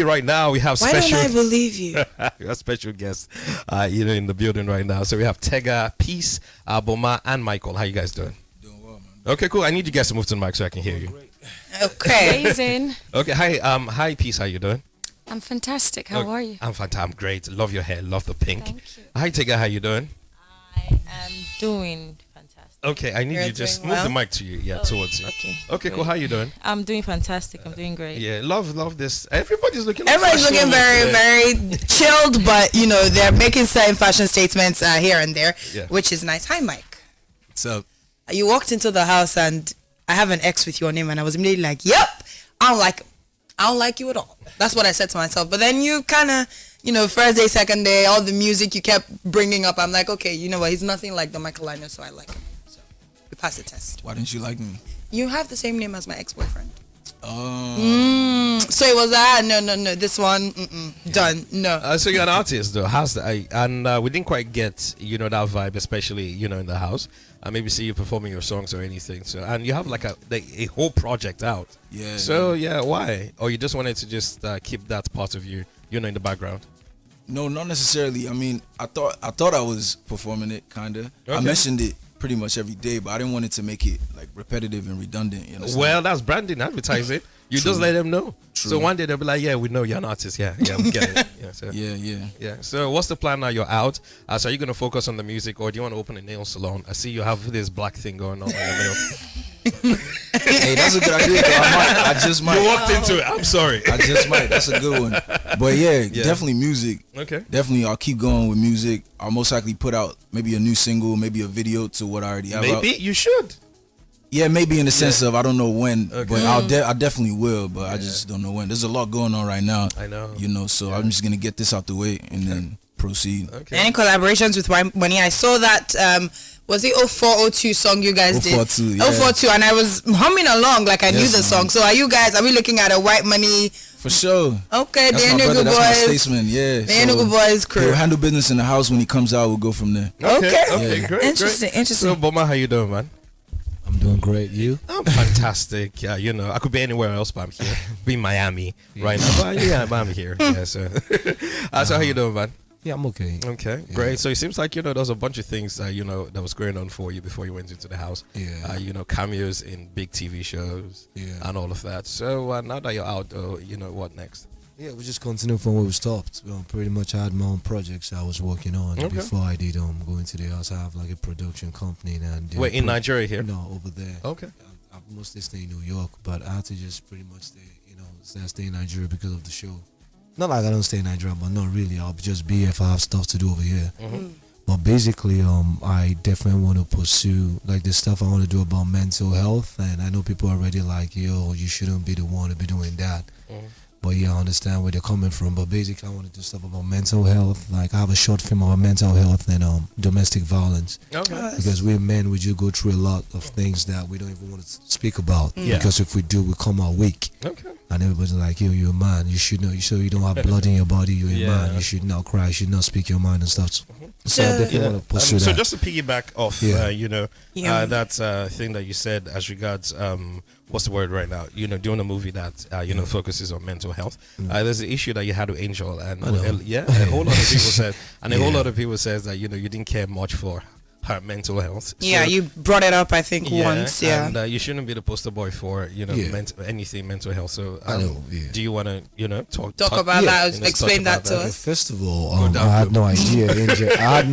Right now we have Why special. don't I believe you? We have special guests, in the building right now. So we have Tega, Peace, Boma, and Michael. How you guys doing? Doing well, man. Okay, cool. I need you guys to move to the mic so I can hear you. Great. Okay. Amazing. Okay, hi, Peace. How you doing? I'm fantastic. How are you? I'm fantastic. I'm great. Love your hair. Love the pink. Thank you. Hi, Tega. How you doing? I am doing fantastic. Okay, I need You're you just doing move the well? mic to you. Yeah, towards you. Okay. Okay, cool. Great. How you doing? I'm doing fantastic. I'm doing great. Yeah, love this. Everybody's looking. Everybody's looking fashionable very, today. very chilled, but they're making certain fashion statements here and there, Yeah. which is nice. Hi, Mike. What's up? You walked into the house and I have an X with your name, and I was immediately like, "Yep, I don't like you at all." That's what I said to myself. But then you kind of, first day, second day, all the music you kept bringing up, I'm like, okay, you know what? He's nothing like the Michael I know, so I like him. So we passed the test. Why didn't you like me? You have the same name as my ex-boyfriend. Oh. So it was no, this one, done, no. So you're an artist, though. How's that? And we didn't quite get, that vibe, especially, in the house. I maybe see you performing your songs or anything. So, and you have like a whole project out. Yeah. So yeah, why? Or you just wanted to just keep that part of you, in the background? No, not necessarily. I mean, I thought I was performing it, kinda. Okay. I mentioned it pretty much every day, but I didn't want it to make it like repetitive and redundant. You know. Well, that's branding, advertising. You True. just let them know. True. So one day they'll be like, yeah, we know you're an artist. Yeah, we get it. Yeah, so. Yeah. So what's the plan now? You're out. So are you going to focus on the music, or do you want to open a nail salon? I see you have this black thing going on your nails. Hey, that's a good idea. Though. I just might. You walked into it. I'm sorry. I just might. That's a good one. But yeah, definitely music. Okay. Definitely, I'll keep going with music. I'll most likely put out maybe a new single, maybe a video to what I already have out. Maybe you should. Yeah, maybe in the sense of I don't know when, Okay. but I definitely will, but I just don't know when. There's a lot going on right now. I know. So I'm just gonna get this out the way and then proceed. Okay. Any collaborations with Money? I saw that. Was it 0402 song you guys did? 042, yeah. 042, and I was humming along like I knew Yes, the song. man. So are we looking at a White Money? For sure. Okay, That's the my brother. Enugu That's my Boys. statesman. Yeah. The Enugu Boys crew. He'll handle business in the house when he comes out. We'll go from there. Okay. Yeah. Great. Interesting. So Boma, how you doing, man? I'm doing great. You? I'm fantastic. Yeah, I could be anywhere else, but I'm here. Be in Miami right now. But I'm here. Yeah, so. So how you doing, man? Yeah, I'm okay. Okay, great. So it seems like there was a bunch of things that was going on for you before you went into the house. Yeah. Cameos in big TV shows. Yeah. And all of that. So now that you're out, what next? Yeah, we just continue from where we stopped. Pretty much I had my own projects I was working on before I did go into the house. I have like a production company and Wait, in Nigeria here? No, over there. Okay. I mostly stay in New York, but I had to just pretty much stay in Nigeria because of the show. Not like I don't stay in Nigeria, but not really. I'll just be here if I have stuff to do over here. Mm-hmm. But basically, I definitely want to pursue like the stuff I want to do about mental health, and I know people are already like, yo, you shouldn't be the one to be doing that. Mm-hmm. But yeah, I understand where they're coming from. But basically, I want to do stuff about mental health. Like I have a short film about mental health and domestic violence. Okay. Because we men, we do go through a lot of things that we don't even want to speak about. Yeah. Because if we do, we come out weak. Okay. And everybody's like, yo, you're a man. You should know. So you don't have blood in your body. You're a man. You should not cry. You should not speak your mind and stuff. So I definitely want to pursue So that. just to piggyback off, that thing that you said as regards, what's the word right now? Doing a movie that focuses on mental health. There's an issue that you had with Angel, and a whole lot of people said, and a whole lot of people says that you didn't care much for her mental health. Yeah, So, you brought it up, I think, once. Yeah. and you shouldn't be the poster boy for anything mental health. So I know. do you want to talk about that? talk Explain about that to us. First of all, I had no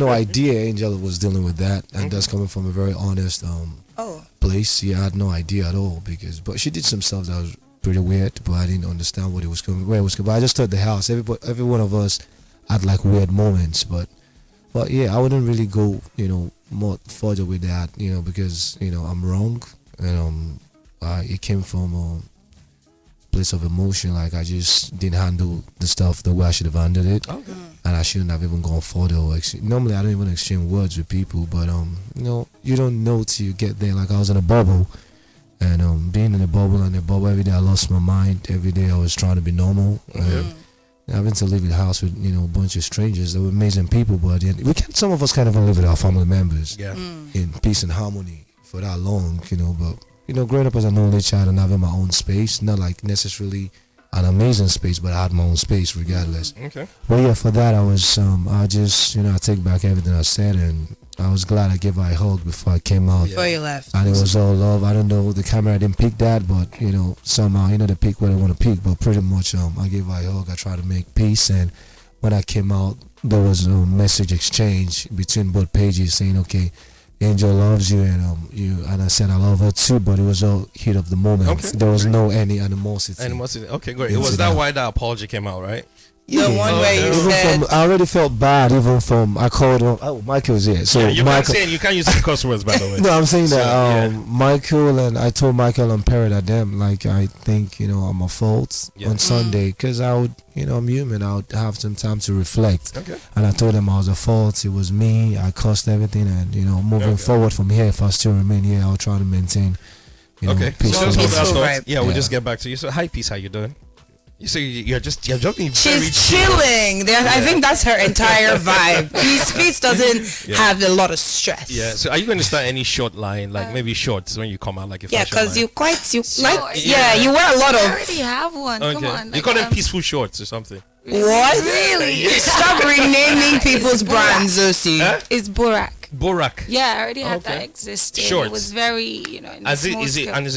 idea. Angel was dealing with that, and that's coming from a very honest place. Yeah, I had no idea at all but she did some stuff that was pretty weird, but I didn't understand where it was coming. But I just thought the house. Every one of us had like weird moments, but yeah, I wouldn't really go more further with that, because I'm wrong, and it came from a place of emotion. Like I just didn't handle the stuff the way I should have handled it, and I shouldn't have even gone further. Normally, I don't even exchange words with people, but you don't know till you get there. Like I was in a bubble, and being in a bubble every day, I lost my mind. Every day, I was trying to be normal. Having to live in a house with a bunch of strangers. They were amazing people, but some of us can't even live with our family members in peace and harmony for that long. But growing up as an only child and having my own space, not like necessarily an amazing space, but I had my own space regardless. Okay. But yeah, for that I was I just I take back everything I said, and I was glad I gave her a hug before I came out. Before you left. And it was all love. I don't know, the camera didn't pick that, but somehow they pick what they want to pick. But pretty much I gave her a hug. I tried to make peace, and when I came out, there was a message exchange between both pages saying, okay, Angel loves you, and I said I love her too, but it was all heat of the moment. Okay. There was no any animosity. Okay, great. Was that why the apology came out, right? The one where you even said... I already felt bad, even from, I called him, Michael's here. So you Michael, you can't use the cuss words, by the way. no, I'm saying that Michael, and I told Michael and Parrot at them, like, I think, I'm a fault on Sunday, because I would, I'm human, I would have some time to reflect. Okay. And I told them I was a fault, it was me, I caused everything, and, moving forward from here, if I still remain here, I'll try to maintain, peace. We'll just get back to you. So, hi, Peace, how you doing? So you're being she's chilling. I think that's her entire vibe. Peace doesn't have a lot of stress. Yeah. So are you going to start any short line, like maybe shorts when you come out, like a because you wear a lot of. I already have one. Okay. Come on. You call them peaceful shorts or something. What? Really? Stop renaming people's brands, Osi. Huh? It's Borak. Borak. Yeah, I already had that existing. Shorts. It was very, in Is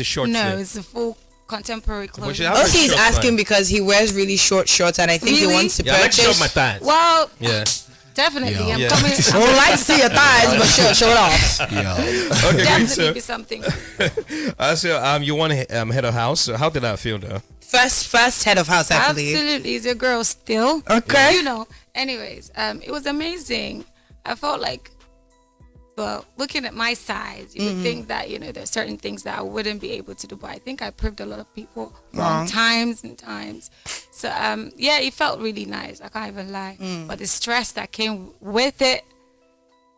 it short? No, it's a full contemporary clothing. Osi is asking because he wears really short shorts, and I think he wants to purchase. I like to show my thighs. Well, yeah. Definitely. I'm I coming. would like to see your thighs, but show it off. Okay, Definitely be something. So you want head of house. So how did that feel though? First head of house, I believe. Absolutely, he's a girl still. Okay. Anyways, it was amazing. I felt like, well, looking at my size, you would think that, there's certain things that I wouldn't be able to do, but I think I proved a lot of people wrong times and times. So, it felt really nice. I can't even lie. But the stress that came with it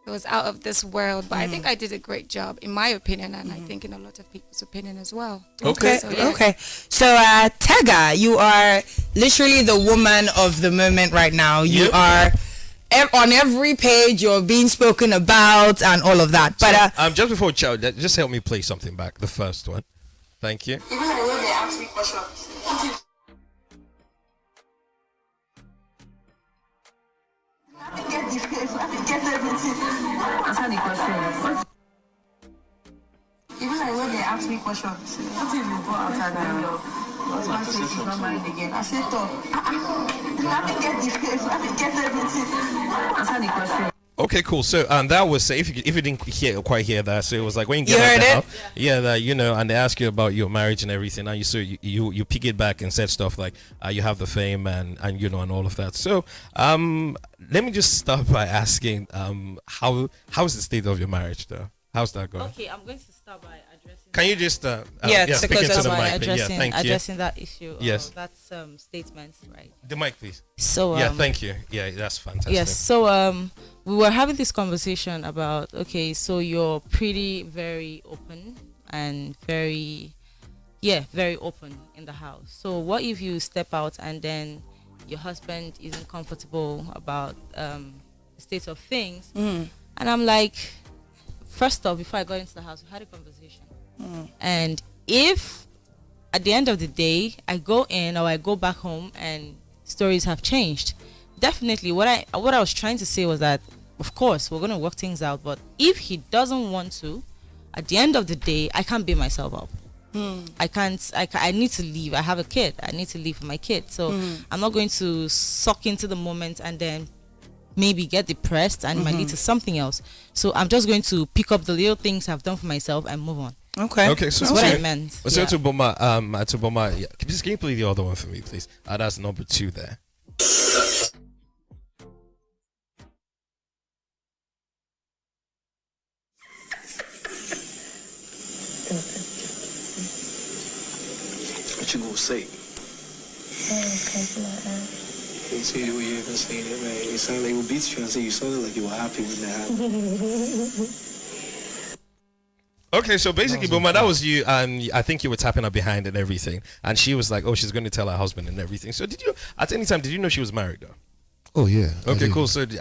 was out of this world. But I think I did a great job, in my opinion, and I think in a lot of people's opinion as well. Okay. So, yeah. Okay. So, Tega, you are literally the woman of the moment right now. You are... on every page you're being spoken about and all of that, but just before Chow, just help me play something back, the first one. Thank you. Even when they ask me questions, answer the question. Even when they ask me questions, what if you go outside and your husband says he's not married again? I said, get everything. Answer the question. Okay, cool. So that was if you didn't quite hear that, so it was like when you get out the house, and they ask you about your marriage and everything, and you pick it back and said stuff like you have the fame and and all of that. So let me just start by asking how's the state of your marriage though? How's that going? Okay, I'm going to start by addressing. Can you just speak into the mic? Addressing that issue. Yes. That's statement, right? The mic, please. So thank you. Yeah, that's fantastic. Yes. So we were having this conversation about so you're very open and very open in the house. So what if you step out and then your husband isn't comfortable about the state of things? And I'm like, first off, before I got into the house, we had a conversation. And if at the end of the day I go in or I go back home and stories have changed, definitely what I was trying to say was that, of course, we're going to work things out, but if he doesn't want to, at the end of the day, I can't beat myself up. I need to leave. I have a kid. I need to leave for my kid. So I'm not going to suck into the moment and then maybe get depressed and it might lead to something else. So I'm just going to pick up the little things I've done for myself and move on. Okay. So that's what I meant. So to Boma, can you play the other one for me, please? That's number 2 there. What you gonna say? You see the way you're gonna say that, man. You sound like what Beats trying to say. You sounded like you were happy when that happened. Okay, so basically, Boma, that was you, and I think you were tapping her behind and everything, and she was like, "Oh, she's going to tell her husband and everything." So, did you at any time did you know she was married though? Oh yeah. Okay, cool. So do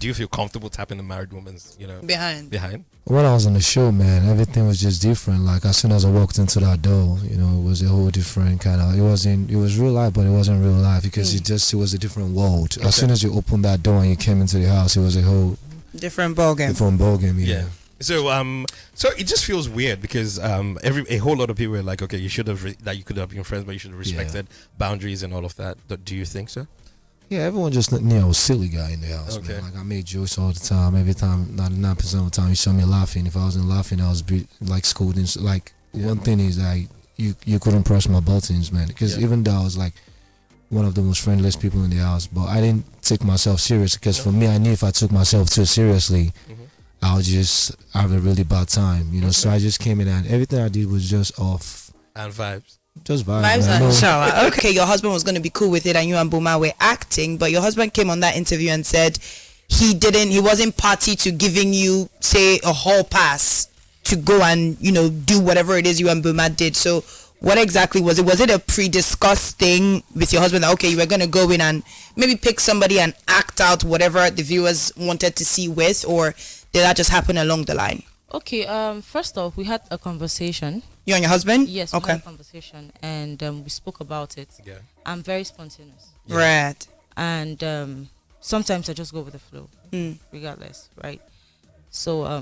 you feel comfortable tapping the married woman's, behind? When I was on the show, man, everything was just different. Like as soon as I walked into that door, it was a whole different kind of. It was real life, but it wasn't real life because it was a different world. Okay. As soon as you opened that door and you came into the house, it was a whole different ballgame. Yeah. So so it just feels weird because a whole lot of people were like, okay, you should have that you could have been friends, but you should have respected boundaries and all of that. Do you think so? Yeah, everyone just knew I was a silly guy in the house, man. Like I made jokes all the time. Every time, 99% of the time, you saw me laughing. If I wasn't laughing, I was like scolding. Like one thing is like you couldn't press my buttons, man. Because even though I was like one of the most friendliest people in the house, but I didn't take myself serious because for me, I knew if I took myself too seriously, I would just have a really bad time, So I just came in and everything I did was just off. And vibes. Just vibes. Vibes. Okay, your husband was going to be cool with it and you and Boma were acting, but your husband came on that interview and said he wasn't party to giving you, say, a hall pass to go and, do whatever it is you and Boma did. So what exactly was it? Was it a pre-discussed thing with your husband that, okay, you were going to go in and maybe pick somebody and act out whatever the viewers wanted to see with, or did that just happen along the line? Okay, first off, we had a conversation. You and your husband? Yes, we had a conversation and we spoke about it. Yeah. I'm very spontaneous. Yeah. Right. And sometimes I just go with the flow, regardless, right? So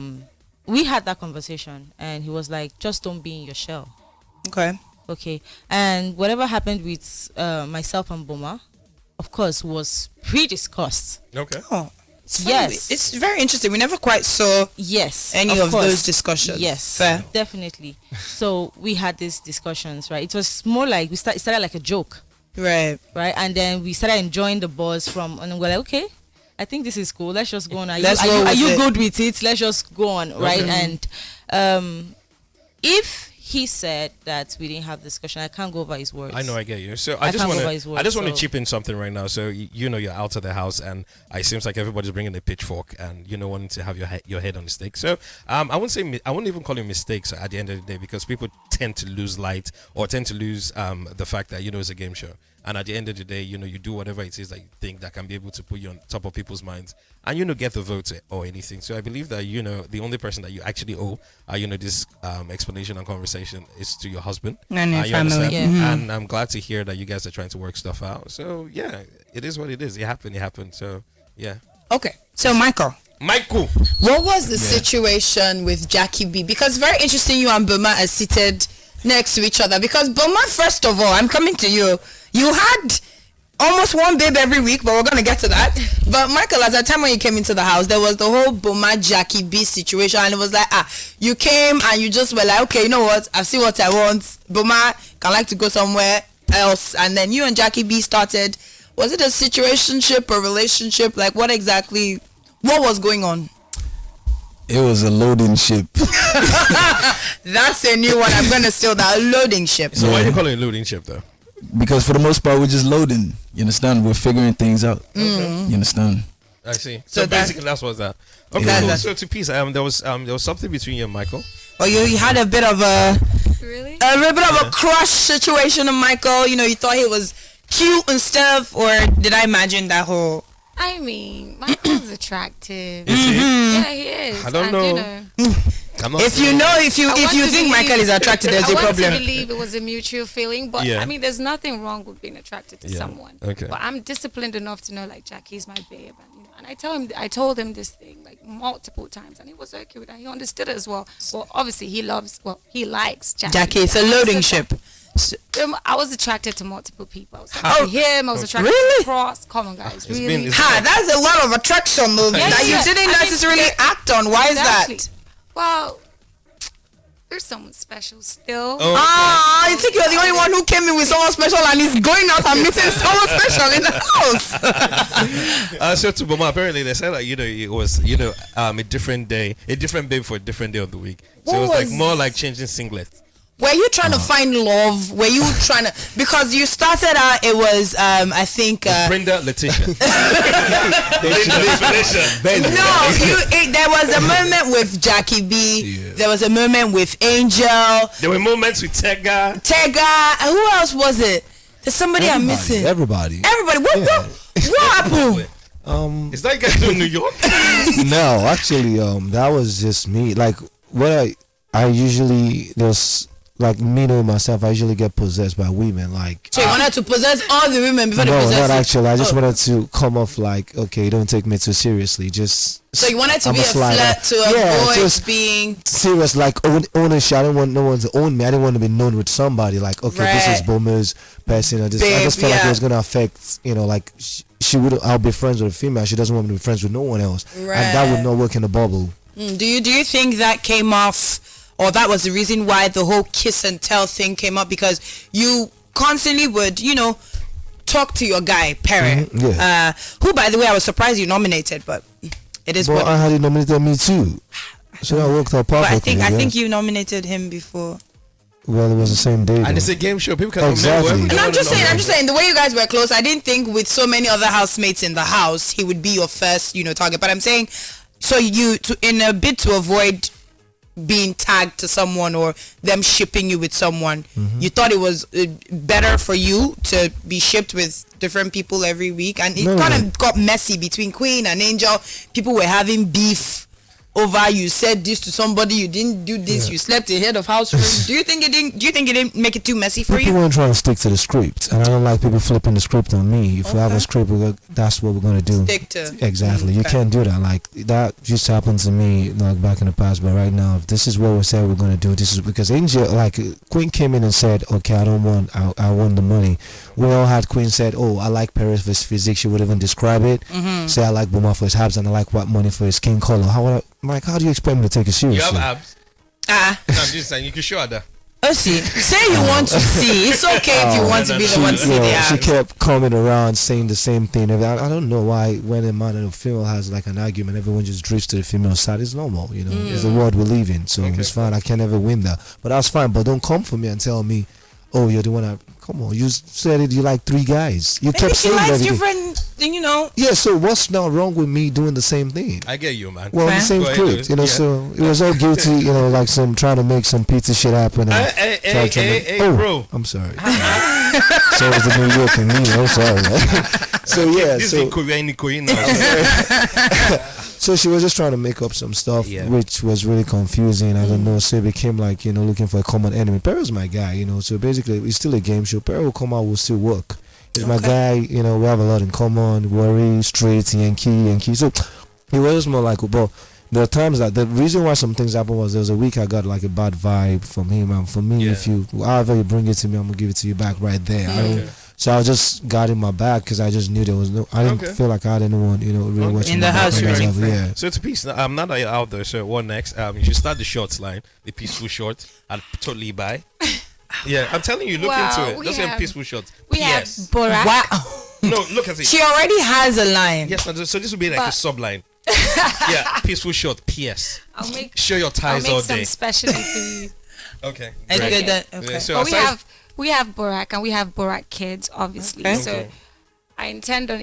we had that conversation and he was like, just don't be in your shell. Okay. And whatever happened with myself and Boma, of course, was pre-discussed. Okay. Oh. It's very interesting. We never quite saw any of those discussions. Yes, fair. Definitely. So we had these discussions, right? It was more like it started like a joke, right? And then we started enjoying the buzz and we're like, okay, I think this is cool. Let's just go on. Are you good with it? Let's just go on, right? And if he said that we didn't have discussion, I can't go over his words. I know, I get you. So I just want to chip in something right now. So you're out of the house, and it seems like everybody's bringing a pitchfork, and wanting to have your head on the stake. So I wouldn't even call it mistakes at the end of the day, because people tend to lose light or tend to lose the fact that it's a game show. And at the end of the day, you do whatever it is that you think that can be able to put you on top of people's minds and, get the votes or anything. So I believe that, the only person that you actually owe, this explanation and conversation is to your husband. And your family. Yeah. And I'm glad to hear that you guys are trying to work stuff out. So, yeah, it is what it is. It happened. So, yeah. Okay. So, Michael. What was the situation with Jackie B? Because very interesting, you and Boma are seated next to each other. Because Boma, first of all, I'm coming to you. You had almost one babe every week, but we're going to get to that. But Michael, at the time when you came into the house, there was the whole Boma Jackie B situation, and it was like, you came and you just were like, okay, you know what, I've seen what I want. Boma can like to go somewhere else. And then you and Jackie B started. Was it a situationship or relationship? Like, what was going on? It was a loading ship. That's a new one. I'm going to steal that. Loading ship. So why do you call it a loading ship, though? Because for the most part, we're just loading. You understand? We're figuring things out. You understand? I see. So basically, that's what's that. Okay, cool. So to peace, there was something between you and Michael. Well, you had a bit of a crush situation on Michael. You thought he was cute and stuff, or did I imagine that whole? I mean, Michael's attractive. Is he? Yeah, he is. I don't know. If you think Michael is attracted, there's a problem. I want to believe it was a mutual feeling, but I mean, there's nothing wrong with being attracted to someone. Okay. But I'm disciplined enough to know, like, Jackie's my babe, and I told him this thing like multiple times, and he was okay with that. He understood it as well. Well, obviously he likes Jackie. Jackie, it's a loading ship. I was attracted to multiple people. I was attracted to him. I was attracted to Cross. Come on, guys. Really? That's a lot of attraction, though. That you didn't necessarily act on. Why is that? Well, there's someone special still. I think you're the only one who came in with someone special and is going out and meeting someone special in the house. So to Boma, apparently they said that it was a different day, a different babe for a different day of the week. So it was like more like changing singlets. Were you trying to find love? Were you trying to, because you started out, it was I think Brenda Letitia. There was a moment with Jackie B. Yeah. There was a moment with Angel. There were moments with Tega. Who else was it? There's somebody I'm missing. Everybody. What happened? Is that you guys doing New York? No, actually, that was just me. Like what I usually there's like me knowing myself. I usually get possessed by women. Like so you wanted to possess all the women before they no, possess not you? actually. I just wanted to come off like okay, don't take me too seriously. Just so you wanted to I'm be a flirt to avoid just being serious. Like ownership. I didn't want no one to own me. I didn't want to be known with somebody. Like okay, this is Boma's person. I just felt like it was gonna affect. Like. She would. I'll be friends with a female. She doesn't want me to be friends with no one else, and that would not work in the bubble. Do you think that came off, or that was the reason why the whole kiss and tell thing came up? Because you constantly would, talk to your guy, Perry, who, by the way, I was surprised you nominated, but it is. Well, I had it nominated me too, so that worked out perfectly. But I think you nominated him before. Well, it was the same day. And it's a game show. People can exactly. And I'm just saying, the way you guys were close, I didn't think with so many other housemates in the house, he would be your first, target. But I'm saying, so in a bit to avoid being tagged to someone or them shipping you with someone, you thought it was better for you to be shipped with different people every week. And it kind of got messy between Queen and Angel. People were having beef over you said this to somebody, you didn't do this, you slept ahead of house room. Do you think it didn't make it too messy for you? People weren't trying to stick to the script, and I don't like people flipping the script on me. If we have a script, that's what we're gonna do. Stick to exactly. You can't do that. Like that just happened to me like back in the past. But right now, if this is what we said we're gonna do, this is because Angel, like Queen came in and said, okay, I want the money. We all had Queen said, oh, I like Paris for his physique. She would even describe it. Say I like Boma for his abs and I like White Money for his skin color. How do you expect me to take it seriously? You have abs? No, I'm just saying, you can show her that. Osi, say you want to see. It's okay if you want to be the one to see the abs. She kept coming around saying the same thing. I don't know why when a man and a female has like an argument, everyone just drifts to the female side. It's normal, It's the world we live in. So it's fine. I can never win that. But that's fine. But don't come for me and tell me, oh, you're the one come on, you said it, you like 3 guys. You kept saying that. Maybe she likes different, Yeah, so what's now wrong with me doing the same thing? I get you, man. Well, the same script, so it was all guilty, like some trying to make some pizza shit happen. Hey, bro. I'm sorry. So it was the New York and me, I'm sorry. So yeah, this is Korean now. So she was just trying to make up some stuff, which was really confusing. I don't know. So it became like, looking for a common enemy. Perry's my guy, So basically, it's still a game show. Perry will come out, will still work. He's my guy, we have a lot in common. Worry, street, Yankee. So it was just more like, but there are times that the reason why some things happened was there was a week I got like a bad vibe from him. And for me, if however you bring it to me, I'm going to give it to you back right there. So I just got in my back because I just knew there was I didn't feel like I had anyone, really watching in the house. Yeah. So it's a piece. Now that you're out there, so what next? You should start the shorts line, the peaceful short. I'll totally buy. Yeah, I'm telling you, look into it. Just say peaceful shorts. We have Borak. Wow. No, look at it. She already has a line. Yes, so this will be like a sub line. Yeah, peaceful short. P.S. Show your ties all day. I'll make some specially for you. Okay. Okay. So we have Borak and we have Borak Kids, obviously. Okay. So I intend on,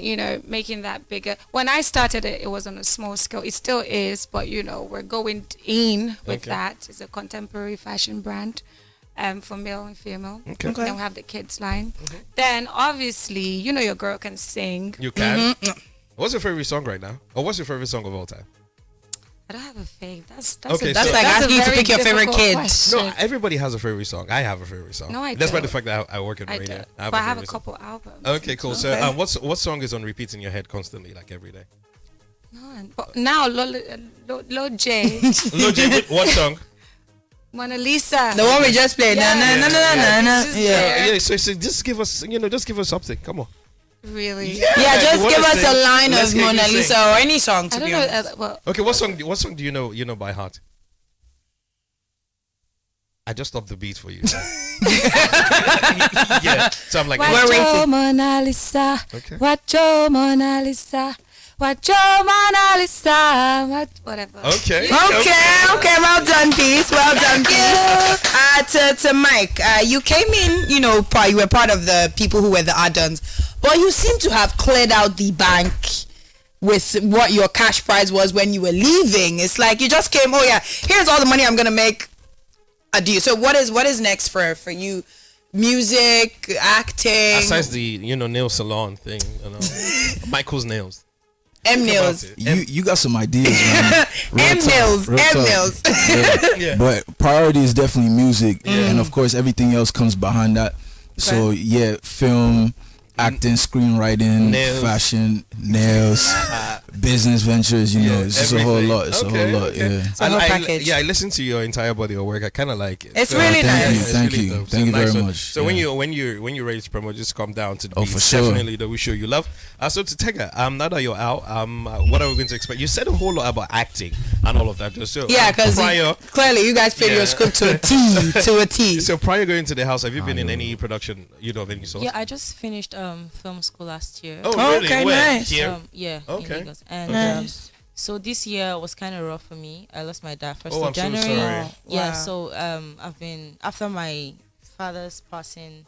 making that bigger. When I started it, it was on a small scale. It still is, but, we're going in with that. It's a contemporary fashion brand for male and female. Okay. Then we have the kids line. Okay. Then, obviously, your girl can sing. You can? What's your favorite song right now? Or what's your favorite song of all time? I don't have a fave. That's like asking you to pick your favorite kid. Question. No, everybody has a favorite song. I have a favorite song. No, I don't. Despite the fact that I work in radio. But I have a couple albums. Okay, cool. So what song is on repeat in your head constantly, like every day? None. But now, Lo J. Lo J, what song? Mona Lisa. The one we just played. Yeah, so just give us, just give us something. Come on. Really? Yeah, just give us a line of Mona Lisa or any song, to be honest. Okay, what song do you know by heart? I just stopped the beat for you. Yeah, so I'm like, watch your Mona Lisa. Okay. Watch your Mona Lisa. Watch your Mona Lisa. Whatever. Okay. Well done, Peace. Well done, Peace. To Mike, you came in, you were part of the people who were the add-ons, but you seem to have cleared out the bank with what your cash prize was when you were leaving. It's like you just came, here's all the money I'm going to make. Adieu. So what is next for you? Music, acting? Besides the, nail salon thing, Michael's nails. M nails. You got some ideas, man. M nails. Yeah. But priority is definitely music, and of course everything else comes behind that. So yeah, film, acting, screenwriting, fashion, nails, business ventures. You know, it's just a whole lot. It's a whole lot. Yeah. It's a whole package. I listened to your entire body of work. I kind of like it. It's really nice. Thank you very much. So when you're ready to promote, just come down to the beats. For sure. Definitely that we show you love. So to Tega, now that you're out, what are we going to expect? You said a whole lot about acting and all of that. So because clearly you guys played your script to a T. So prior going to the house, have you been in any production? You know of any sort? Yeah, I just finished film school last year. Oh, really? Okay, Where? nice. Here? In Lagos. And Nice. so this year was kind of rough for me. I lost my dad first Oh, of I'm so January. sorry. Yeah, Wow. so I've been, after my father's passing,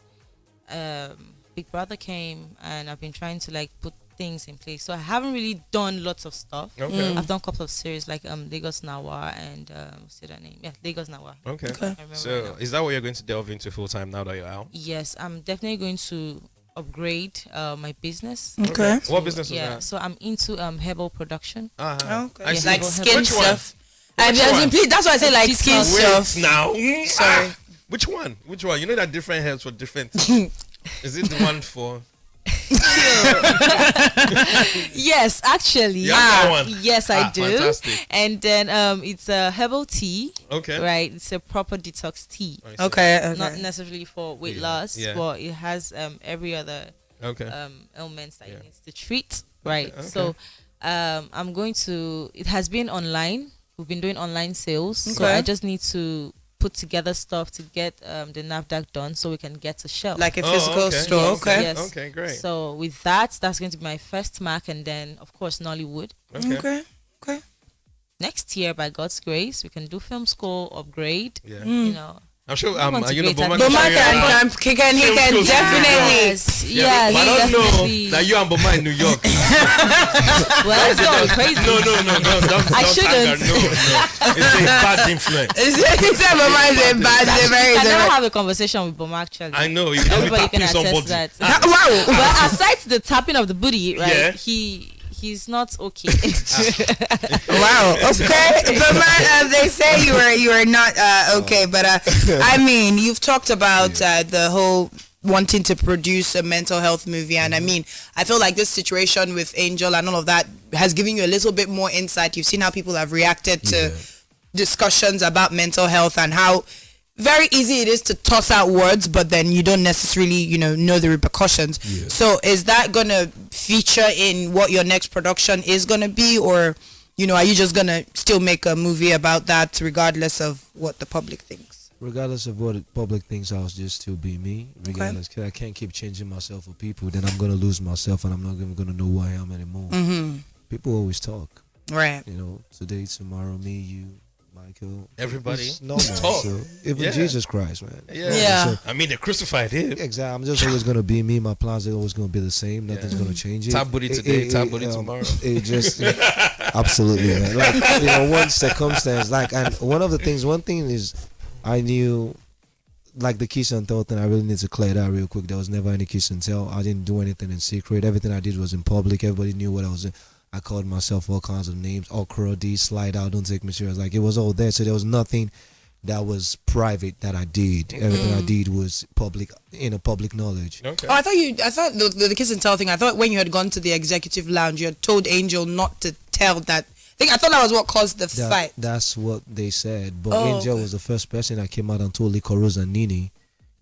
Big Brother came, and I've been trying to like put things in place. So I haven't really done lots of stuff. Okay. I've done a couple of series like Lagos Nawa and what's that name? Yeah, Lagos Nawa. Okay. I remember So now. is that what you're going to delve into full time now that you're out? Yes, I'm definitely going to upgrade my business. Okay. What business is Yeah, that? so I'm into herbal production. Okay. I see. Like skin Which one? stuff. Which one? That's why I say like Which skin one? stuff. Wait now. Sorry. Which one? Which one? You know that different heads for different. Is it the one for? Yes, actually. You have that one? Yes, I do. Fantastic. And then it's a herbal tea. Okay. Right, it's a proper detox tea. I see. Okay. Not necessarily for weight loss, Yeah. but it has every other Okay. ailments that Yeah. it needs to treat. Right. Okay. So I'm going to. It has been online. We've been doing online sales. So Okay. I just need to put together stuff to get the NAFDAC done so we can get to shelf. Like a physical okay. store. Yes, Okay. yes. Okay, great. So with that, that's going to be my first mark, and then of course Nollywood. Okay. Okay. Next year, by God's grace, we can do film school upgrade. Yeah. You know, I'm sure. want to You know, create Boma an- Boma can he can Film school. definitely. yes, Yeah, yeah, but I he don't know definitely. that you and Boma in New York. Well, it's going crazy. No, don't I tag shouldn't. her. No. It's a bad influence. Except Boma is a bad. I never have a conversation with Boma actually. I know. You don't be Everybody can tapping attest somebody. that. Wow. But aside the tapping of the booty, right? Yeah. He's not okay. Wow. Okay. But they say you were not okay. But I mean, you've talked about the whole wanting to produce a mental health movie, and I mean, I feel like this situation with Angel and all of that has given you a little bit more insight. You've seen how people have reacted to discussions about mental health and how very easy it is to toss out words, but then you don't necessarily, know the repercussions. Yeah. So is that going to feature in what your next production is going to be, or, are you just going to still make a movie about that regardless of what the public thinks? Regardless of what the public thinks, I'll just still be me. Regardless, 'cause I can't keep changing myself for people. Then I'm going to lose myself, and I'm not even going to know who I am anymore. Mm-hmm. People always talk. Right. Today, tomorrow, me, you, Michael. Everybody It's normal. talk. So, even Yeah. Jesus Christ, man. Yeah. So, I mean, they crucified him. exactly. I'm just always gonna be me. My plans are always gonna be the same. Nothing's gonna change it. Tap booty today, tap booty tomorrow. It just absolutely, man. Like one circumstance, and one thing is, I knew, like the kiss and tell thing. I really need to clear that real quick. There was never any kiss and tell. I didn't do anything in secret. Everything I did was in public. Everybody knew what I was in. I called myself all kinds of names, okra, D, slide out, don't take me serious. Like, it was all there. So there was nothing that was private that I did. Everything I did was public, public knowledge. Okay. Oh, I thought the kiss and tell thing, I thought when you had gone to the executive lounge, you had told Angel not to tell that thing. I thought that was what caused the fight. That's what they said. But Oh, Angel was the first person that came out and told Licorosa and Nini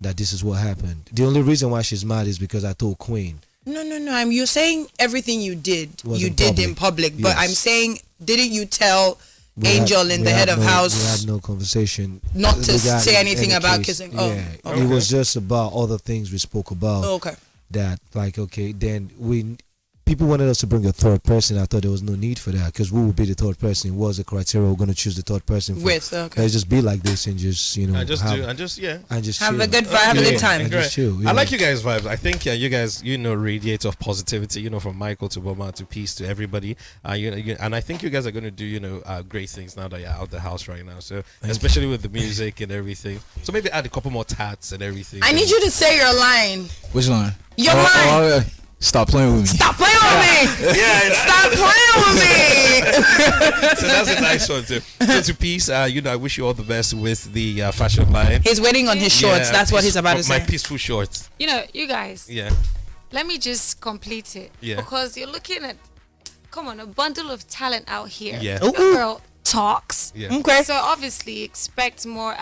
that this is what happened. The only reason why she's mad is because I told Queen. No. You're saying everything you did, Was you in did public. in public. But Yes. I'm saying, didn't you tell We Angel had- in we the had head of no- We house had no conversation. not to regarding say anything any about case. kissing? Oh, Yeah, okay. it was just about other things we spoke about. Oh, okay. That, like, okay, then people wanted us to bring a third person. I thought there was no need for that, because we would be the third person. What was the criteria we're going to choose the third person for? Okay. Let's just be like this and just, I just have, do, and just and just Have chill. a good vibe, have a Yeah, good time. And great. just chill, I like you guys' vibes. I think you guys, radiate of positivity. From Michael to Boma to Peace to everybody. And I think you guys are going to do great things now that you're out the house right now. So especially with the music and everything. So maybe add a couple more tats and everything. I need you to say your line. Which line? Your line. Stop playing with me. Stop playing with me. Yeah, Stop playing with me. So that's a nice one too. So to Peace, I wish you all the best with the fashion line. He's waiting on his shorts. That's what he's about to say. My peaceful shorts. You guys. Yeah. Let me just complete it. Yeah. Because you're looking at, come on, a bundle of talent out here. Yeah. Your girl talks. Yeah. Okay. So obviously expect more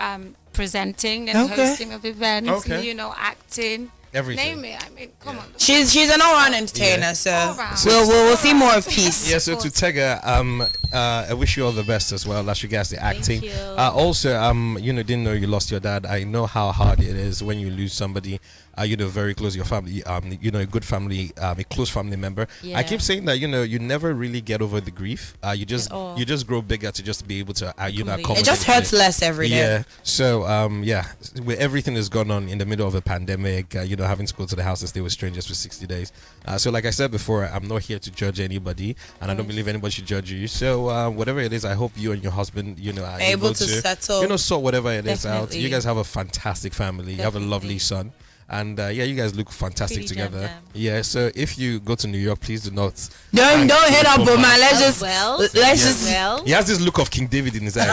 presenting and hosting of events, acting. Everything. Name it. I mean, come on. She's an all-round entertainer, so All-round. we'll see more of Peace. Yeah, so to Tega, I wish you all the best as well. As regards the acting. you. Also, didn't know you lost your dad. I know how hard it is when you lose somebody, very close to your family. A good family, a close family member. Yeah. I keep saying that you never really get over the grief. You just grow bigger to just be able to accommodate. It just hurts less every day. Yeah. So with everything that's gone on in the middle of a pandemic, having to go to the house and stay with strangers for 60 days. So like I said before, I'm not here to judge anybody, and I don't believe anybody should judge you. So whatever it is, I hope you and your husband, are able to settle. sort whatever it is out. Definitely. You guys have a fantastic family. You have a lovely son. And you guys look fantastic Pretty together. jam-jam. Yeah, so if you go to New York, please do not. Don't hit up Boma. Let's just He has this look of King David in his eye.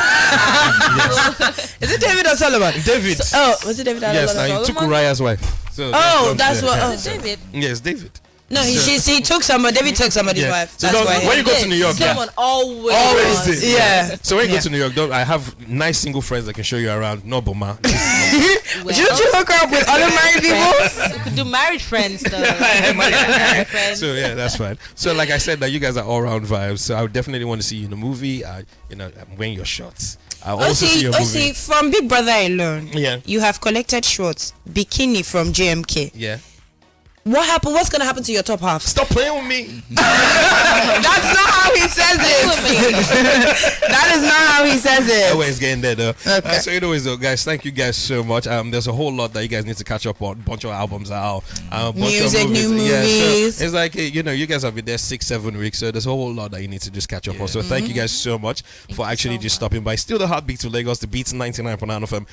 Is it David or Solomon? David. Was it David or Yes, Solomon? and he took Uriah's wife. So That's what. Oh, David. Yes, David. no, he took somebody. David took somebody's wife. So That's why. when you go to New York, Someone always. always did. Yeah. So when you go to New York, I have nice single friends that can show you around. No, Boma. Should you hook her up with other married people? You could do married friends though. Married friends. So yeah, that's fine. So like I said, that you guys are all round vibes. So I would definitely want to see you in a movie. I'm wearing your shots. I also see your movie. From Big Brother alone, Yeah. you have collected shorts, bikini from JMK. Yeah. What happened? What's gonna happen to your top half? Stop playing with me. That's not how he says it. That is not how he says it. Always getting there though. Okay. So anyways though, guys, thank you guys so much. There's a whole lot that you guys need to catch up on. Bunch of albums out. Bunch Music, of new Yeah, movies. so it's like you guys have been there 6-7 weeks. So there's a whole lot that you need to just catch up on. So thank you guys so much for actually just stopping by. Still the heartbeat to Lagos, the Beats 99.9 FM.